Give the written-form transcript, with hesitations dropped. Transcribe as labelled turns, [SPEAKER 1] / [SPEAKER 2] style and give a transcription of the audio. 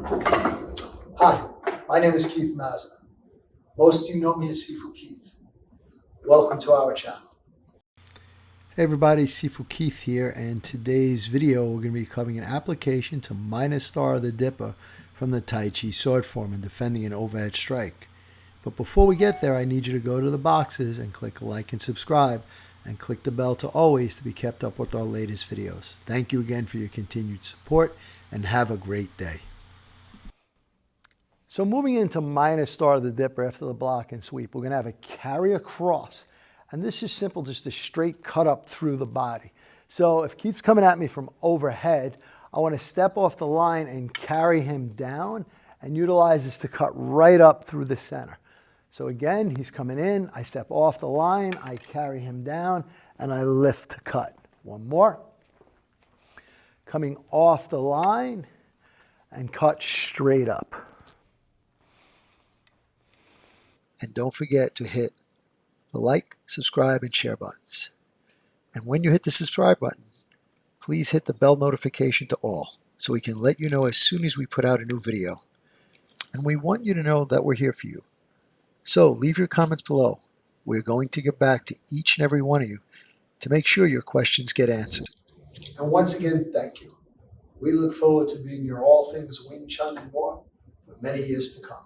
[SPEAKER 1] Hi, my name is Keith Mazza. Most of you know me as Sifu Keith. Welcome to our channel.
[SPEAKER 2] Hey everybody, Sifu Keith here, and today's video we're going to be covering an application to minus star the dipper from the Tai Chi Sword form and defending an overhead strike. But before we get there, I need you to go to the boxes and click like and subscribe, and click the bell to always to be kept up with our latest videos. Thank you again for your continued support, and have a great day. So moving into minus star the dipper after the block and sweep, we're going to have a carry across. And this is simple, just a straight cut up through the body. So if Keith's coming at me from overhead, I want to step off the line and carry him down and utilize this to cut right up through the center. So again, he's coming in, I step off the line, I carry him down, and I lift to cut. One more. Coming off the line and cut straight up.
[SPEAKER 3] And don't forget to hit the like, subscribe, and share buttons. And when you hit the subscribe button, please hit the bell notification to all so we can let you know as soon as we put out a new video. And we want you to know that we're here for you. So leave your comments below. We're going to get back to each and every one of you to make sure your questions get answered.
[SPEAKER 1] And once again, thank you. We look forward to being your all things Wing Chun and more for many years to come.